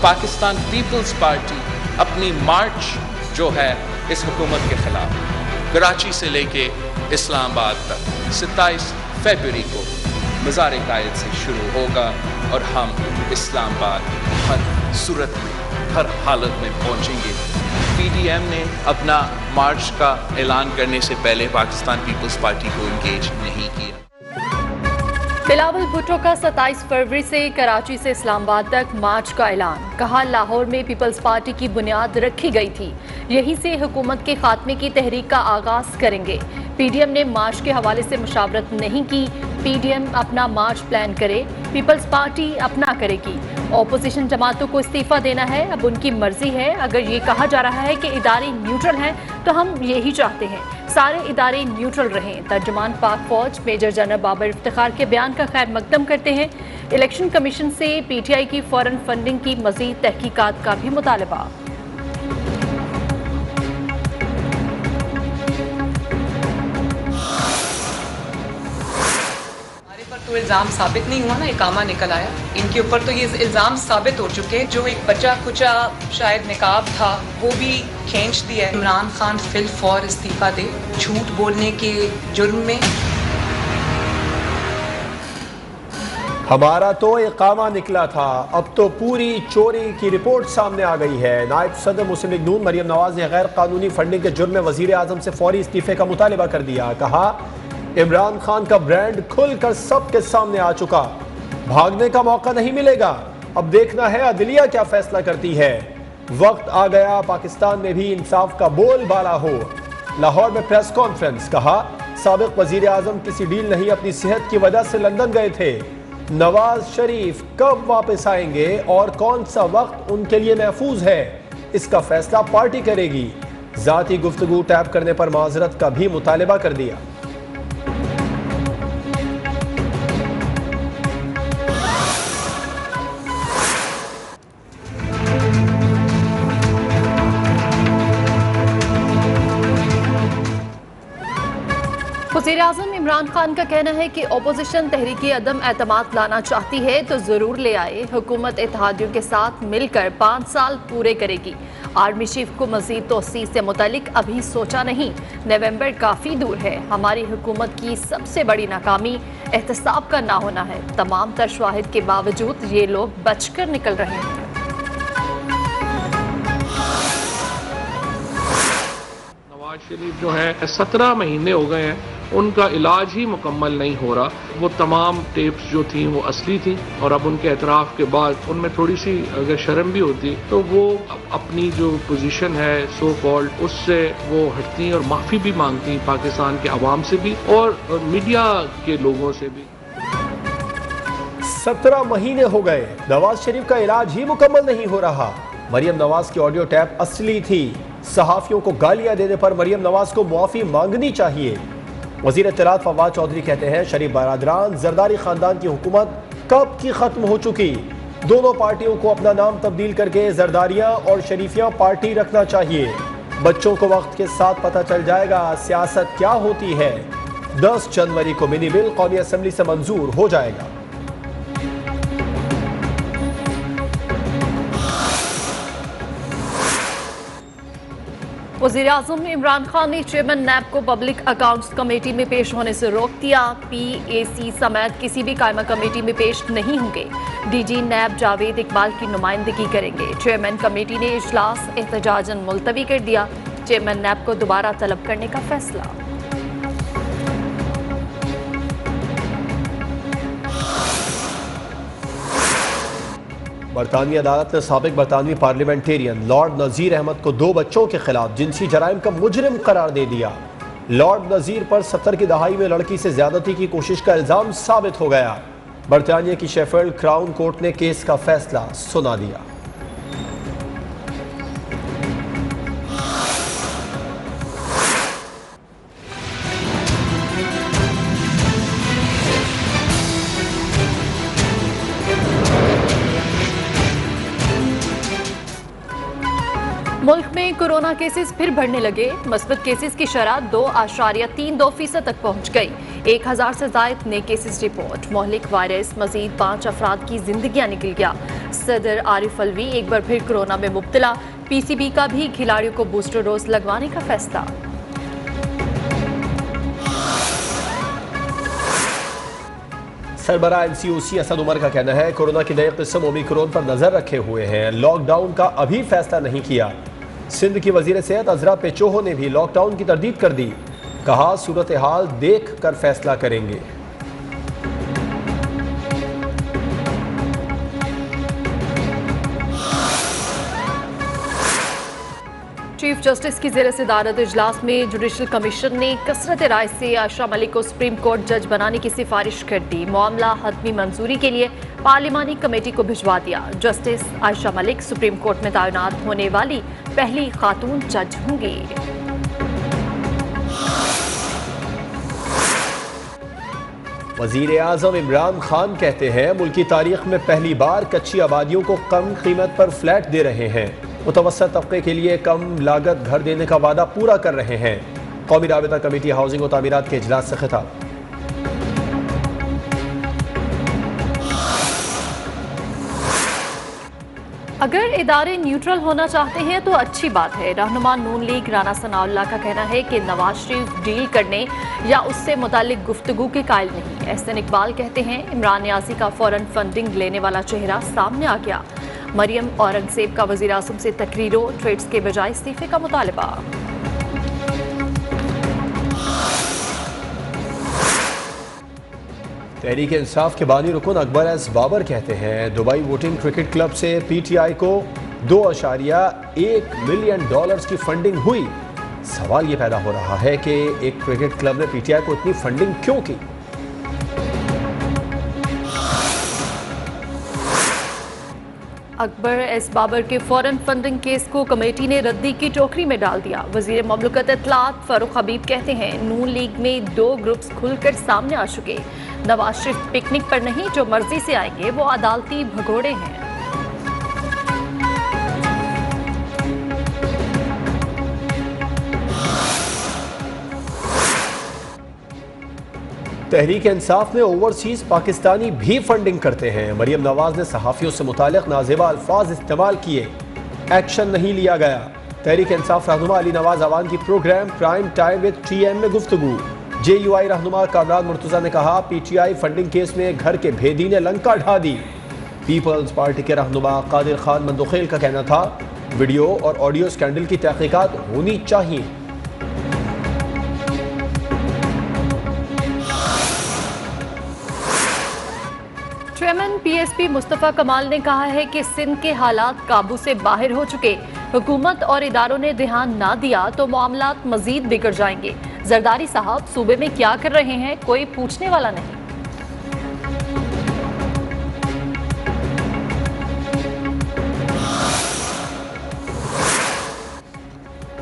Pakistan peoples party अपनी मार्च जो है इस हुकूमत के खिलाफ कराची से लेके इस्लामाबाद तक 27 फरवरी को मज़ार कायद से शुरू होगा और हम इस्लामाबाद हर सूरत में, हर हालत में पहुंचेंगे। पीडीएम ने अपना मार्च का ऐलान करने से पहले पाकिस्तान पीपल्स पार्टी को इंगेज नहीं किया। बिलावल भुट्टो का 27 फरवरी से कराची से इस्लामाबाद तक मार्च का ऐलान। कहा, लाहौर में पीपल्स पार्टी की बुनियाद रखी गई थी, यहीं से हुकूमत के खात्मे की तहरीक का आगाज करेंगे। पीडीएम ने मार्च के हवाले से मुशावरत नहीं की। पीडीएम अपना मार्च प्लान करे, पीपल्स पार्टी अपना करेगी। ऑपोजिशन जमातों को इस्तीफा देना है, अब उनकी मर्जी है। अगर ये कहा जा रहा है कि इदारे न्यूट्रल हैं तो हम यही चाहते हैं, सारे इदारे न्यूट्रल रहें। तर्जुमान पाक फौज मेजर जनरल बाबर इफ्तिखार के बयान का खैर मकदम करते हैं। इलेक्शन कमीशन से पीटीआई की फौरन फंडिंग की मजीद तहकीकात का भी मुतालबा। तो इल्ज़ाम साबित नहीं हुआ ना, इकामा निकल आया। इनके ऊपर तो ये इल्ज़ाम साबित हो चुके हैं। जो एक बचा कुचा शायद निकाब था वो भी खींच दिया है। इमरान खान फिल फौर इस्तीफा दे, झूठ बोलने के जुर्म में। हमारा तो इकामा निकला था, अब तो पूरी चोरी की रिपोर्ट सामने आ गई है। नायब सदर मुस्लिम लीग नून मरियम नवाज ने गैर कानूनी फंडिंग के जुर्म में वजीर आजम से फौरी इस्तीफे का मुतालबा कर दिया। कहा, इमरान खान का ब्रांड खुलकर सबके सामने आ चुका, भागने का मौका नहीं मिलेगा। अब देखना है अदलिया क्या फैसला करती है। वक्त आ गया पाकिस्तान में भी इंसाफ का बोलबाला हो। लाहौर में प्रेस कॉन्फ्रेंस। कहा, साबिक वजीर आजम किसी डील नहीं, अपनी सेहत की वजह से लंदन गए थे। नवाज शरीफ कब वापस आएंगे और कौन सा वक्त उनके लिए महफूज है, इसका फैसला पार्टी करेगी। जाती गुफ्तगू टैप करने पर माजरत का भी मुतालबा कर दिया। वज़ीर आज़म इमरान खान का कहना है कि ओपोजिशन तहरीकी अदम एतमाद लाना चाहती है तो ज़रूर ले आए। हुकूमत इत्तेहादियों के साथ मिलकर 5 साल पूरे करेगी। आर्मी चीफ को मज़ीद तोसी से मुतालिक अभी सोचा नहीं, नवंबर काफ़ी दूर है। हमारी हुकूमत की सबसे बड़ी नाकामी एहतसाब का ना होना है। तमाम तर शवाहिद के बावजूद ये लोग बचकर निकल रहे हैं। नवाज शरीफ जो है 17 महीने हो गए हैं, उनका इलाज ही मुकम्मल नहीं हो रहा। वो तमाम टेप्स जो थी वो असली थी और अब उनके एतराफ़ के बाद उनमें थोड़ी सी अगर शर्म भी होती तो वो अपनी जो पोजीशन है सो कॉल्ड उससे वो हटती और माफ़ी भी मांगती पाकिस्तान के अवाम से भी और मीडिया के लोगों से भी। 17 महीने हो गए, नवाज शरीफ का इलाज ही मुकम्मल नहीं हो रहा। मरियम नवाज की ऑडियो टैप असली थी। सहाफियों को गालियां देने पर मरियम नवाज को मुआफी मांगनी चाहिए। वजीर इत्तलात फवाद चौधरी कहते हैं, शरीफ बरादरान जरदारी खानदान की हुकूमत कब की खत्म हो चुकी। दोनों पार्टियों को अपना नाम तब्दील करके जरदारियां और शरीफियां पार्टी रखना चाहिए। बच्चों को वक्त के साथ पता चल जाएगा सियासत क्या होती है। 10 जनवरी को मिनी बिल कौमी असम्बली से मंजूर हो जाएगा। वज़ीर आज़म इमरान खान ने चेयरमैन नैब को पब्लिक अकाउंट्स कमेटी में पेश होने से रोक दिया। PAC समेत किसी भी कायमा कमेटी में पेश नहीं होंगे। DG नैब जावेद इकबाल की नुमाइंदगी करेंगे। चेयरमैन कमेटी ने इजलास एहतजाजन मुलतवी कर दिया। चेयरमैन नैब को दोबारा तलब करने का फैसला। बरतानवी अदालत ने साबिक बरतानवी पार्लियामेंटेरियन लॉर्ड नज़ीर अहमद को 2 बच्चों के खिलाफ जिनसी जराइम का मुजरिम करार दे दिया। लॉर्ड नज़ीर पर 70 की दहाई में लड़की से ज्यादती की कोशिश का इल्जाम साबित हो गया। बरतानिया की शेफील्ड क्राउन कोर्ट ने केस का फैसला सुना दिया। मुल्क में कोरोना केसेस फिर बढ़ने लगे। मस्बत केसेस की शरह 2.32% तक पहुंच गई। 1000 से ज़ायद नए केसेस रिपोर्ट। मोहलिक वायरस मजीद 5 अफराद की जिंदगियां निकल गया। सदर आरिफ अलवी एक बार फिर कोरोना में मुब्तला। PCB का भी खिलाड़ियों को बूस्टर डोज लगवाने का फैसला। सरबराह NCOC असद उमर का कहना है कोरोना की नई किस्म ओमिक्रॉन पर नजर रखे हुए हैं, लॉकडाउन का अभी फैसला नहीं किया। सिंध की वजीर सेहत अजरा पेचोहो ने भी लॉकडाउन की तरदीद कर दी, कहा सूरत हाल देख कर फैसला करेंगे। चीफ जस्टिस की ज़ेर सदारत इजलास में जुडिशल कमीशन ने कसरत राय से आयशा मलिक को सुप्रीम कोर्ट जज बनाने की सिफारिश कर दी। मामला हतमी मंजूरी के लिए पार्लिमानी कमेटी को भिजवा दिया। Justice Ayesha Malik supreme court में तैनात होने वाली पहली खातून जज होंगी। वजीर आजम इमरान खान कहते हैं मुल्क की तारीख में पहली बार कच्ची आबादियों को कम कीमत पर फ्लैट दे रहे हैं। मुतवस्सित तबके के लिए कम लागत घर देने का वादा पूरा कर रहे हैं। कौमी राबिता कमेटी हाउसिंग और तामीरात के इजलास से खिताब। अगर इदारे न्यूट्रल होना चाहते हैं तो अच्छी बात है। रहनुमा नून लीग राना सनाउल्लाह का कहना है कि नवाज शरीफ डील करने या उससे मुतालिक गुफ्तगू के कायल नहीं। एहसन इकबाल कहते हैं इमरान नियाज़ी का फौरन फंडिंग लेने वाला चेहरा सामने आ गया। मरियम औरंगजेब का वज़ीर आज़म से तकरीरों ट्वीट्स के बजाय इस्तीफे का मुतालबा। तहरीक इंसाफ के बानी रुकन अकबर एस बाबर कहते हैं दुबई वोटिंग क्रिकेट क्लब से PTI को $2.1 मिलियन की फंडिंग हुई। सवाल ये पैदा हो रहा है कि एक क्रिकेट क्लब ने PTI को इतनी फंडिंग क्यों की। अकबर एस बाबर के फौरन फंडिंग केस को कमेटी ने रद्दी की टोकरी में डाल दिया। वजीर ममलकत इत्तलात फारूक हबीब कहते हैं नून लीग में 2 ग्रुप्स खुलकर सामने आ चुके। नवाज शरीफ पिकनिक पर नहीं, जो मर्जी से आएंगे वो अदालती भगोड़े हैं। तहरीक इंसाफ में ओवरसीज पाकिस्तानी भी फंडिंग करते हैं। मरियम नवाज ने सहाफ़ियों से मुतालिक नाजेबा अल्फाज इस्तेमाल किए, एक्शन नहीं लिया गया। तहरीक इंसाफ रहनुमा अली नवाज अवान की programme prime time with TM में गुफ्तगू। JUI रहनुमा कामरान मुर्तज़ा ने कहा PTI फंडिंग केस में घर के भेदी ने लंका ढा दी। पीपल्स पार्टी के रहनुमा कादिर खान मंदोखेल का कहना था वीडियो और ऑडियो स्कैंडल की तहकीकात होनी चाहिए। चेयरमैन PSP मुस्तफ़ा कमाल ने कहा है कि सिंध के हालात काबू से बाहर हो चुके। हुकूमत और इदारों ने ध्यान ना दिया तो मामलात मजीद बिगड़ जाएंगे। जरदारी साहब सूबे में क्या कर रहे हैं कोई पूछने वाला नहीं।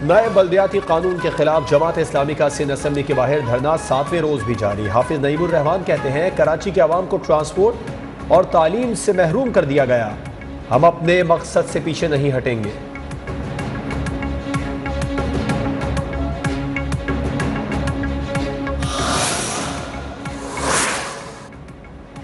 नए बल्दियाती कानून के खिलाफ जमात इस्लामी का सिंध असम्बली के बाहर धरना 7वें रोज भी जारी। हाफिज नईमुर रहमान कहते हैं कराची के अवाम को ट्रांसपोर्ट और तालीम से महरूम कर दिया गया। हम अपने मकसद से पीछे नहीं हटेंगे।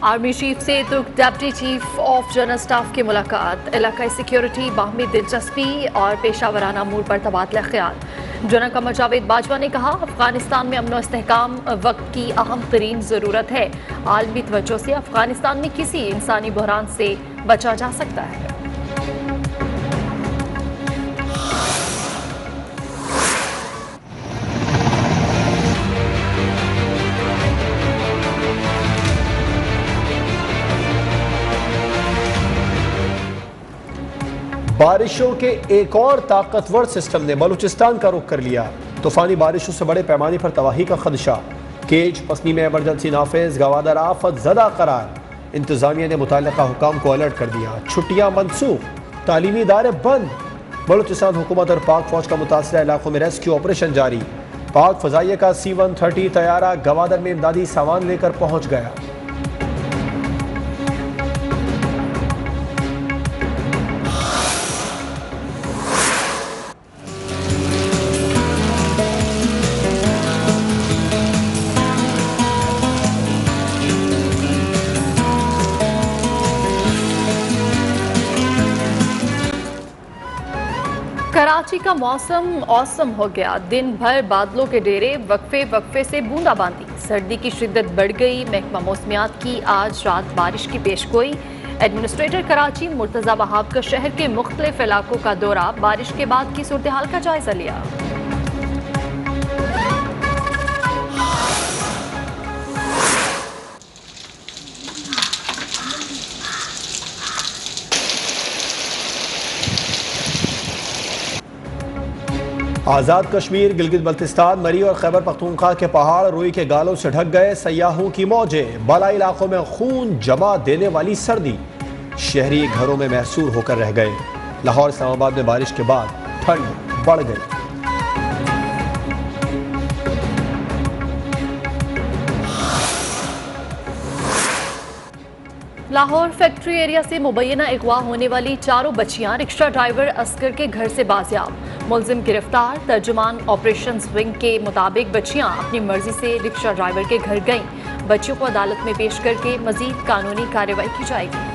आर्मी चीफ से तुर्क deputy chief of general staff की मुलाकात। इलाकाई सिक्योरिटी, बाहमी दिलचस्पी और पेशावराना अमूर पर तबादला ख्याल। जनरल कमर जावेद बाजवा ने कहा अफगानिस्तान में अमन और इस्तेहकाम वक्त की अहम तरीन ज़रूरत है। आलमी तवज्जो से अफगानिस्तान में किसी इंसानी बहरान से बचा जा सकता है। बारिशों के एक और ताकतवर सिस्टम ने बलूचिस्तान का रुख कर लिया। तूफानी बारिशों से बड़े पैमाने पर तबाही का खदशा। केज पसनी में इमरजेंसी नाफिज, गवादर आफत ज़दा करार। इंतजामिया ने मुतल्लिका हुकाम को अलर्ट कर दिया। छुट्टियां मनसूख, तालीमी इदारे बंद। बलूचिस्तान हुकूमत और पाक फौज का मुतासरा इलाकों में रेस्क्यू ऑपरेशन जारी। पाक फजाइया का C-130 तैयारा गवादर में इमदादी सामान लेकर पहुंच गया। कराची का मौसम औसम हो गया। दिन भर बादलों के डेरे, वक्फे वक्फे से बूंदाबांदी। सर्दी की शिद्दत बढ़ गई। महकमा मौसमियात की आज रात बारिश की पेशगोई। एडमिनिस्ट्रेटर कराची मुर्तजा वहाब का शहर के मुख्तलिफ इलाकों का दौरा, बारिश के बाद की सूरत हाल का जायजा लिया। आज़ाद कश्मीर, गिलगित बल्तिस्तान, मरी और खैबर पख्तूनख्वा के पहाड़ रुई के गालों से ढक गए। सयाहों की मौजें, बालाई इलाकों में खून जमा देने वाली सर्दी, शहरी घरों में महसूर होकर रह गए। लाहौर इस्लामाबाद में बारिश के बाद ठंड बढ़ गई। लाहौर फैक्ट्री एरिया से मुबैना अगवा होने वाली 4 बच्चियां रिक्शा ड्राइवर असगर के घर से बाजियाब, मुलजिम गिरफ्तार। तर्जुमान ऑपरेशन विंग के मुताबिक बच्चियां अपनी मर्जी से रिक्शा ड्राइवर के घर गईं। बच्चियों को अदालत में पेश करके मजीद कानूनी कार्रवाई की जाएगी।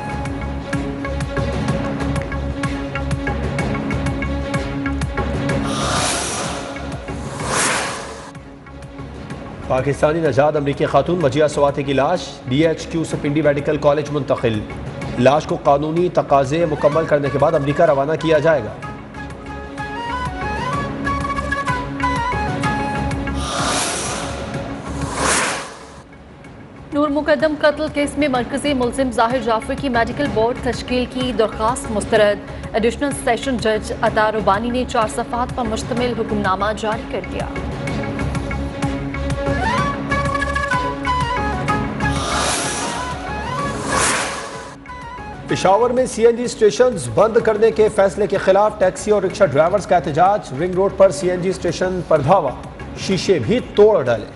पाकिस्तानी नजाद अमरीकी खातून वजिया सवाते की लाश DHQ से पिंडी मेडिकल कॉलेज मुंतकिल। लाश को कानूनी तकाजे मुकम्मल करने के बाद अमरीका रवाना किया जाएगा। नूर मुकद्दम कत्ल केस में मरकजी मुलजिम जाहिर जाफर की मेडिकल बोर्ड तश्कील की दरख्वास्त मुस्तरद। एडिशनल सेशन जज अता रुबानी ने 4 सफ़ात पर मुश्तमिल हुक्मनामा जारी कर दिया। पेशावर में CNG स्टेशन बंद करने के फैसले के खिलाफ टैक्सी और रिक्शा ड्राइवर्स का एहतजाज। रिंग रोड पर CNG स्टेशन पर धावा, शीशे भी तोड़ डाले।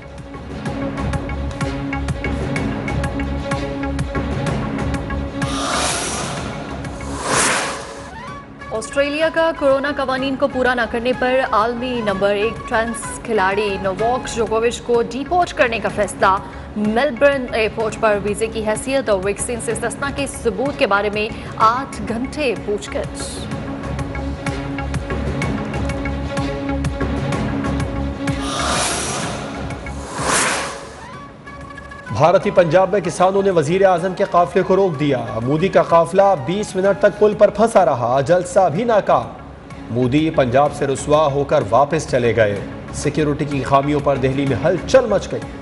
ऑस्ट्रेलिया का कोरोना कवानीन को पूरा न करने पर आलमी नंबर 1 टेनिस खिलाड़ी नोवाक जोकोविच को डिपोर्ट करने का फैसला। मेलबर्न एयरपोर्ट पर वीजे की हैसियत और वैक्सीन से इस्तिस्ना के सबूत के बारे में 8 घंटे पूछताछ। भारतीय पंजाब में किसानों ने वजीर आजम के काफिले को रोक दिया। मोदी का काफिला 20 मिनट तक पुल पर फंसा रहा, जलसा भी नाकाम। मोदी पंजाब से रुसवा होकर वापस चले गए। सिक्योरिटी की खामियों पर दिल्ली में हलचल मच गई।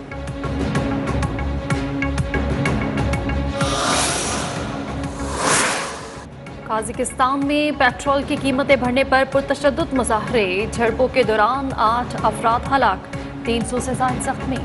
काज़ाकिस्तान में पेट्रोल की कीमतें बढ़ने पर पुरतशद्दुद मुजाहरे। झड़पों के दौरान 8 अफराद हलाक, 300 से ज्यादा जख्मी।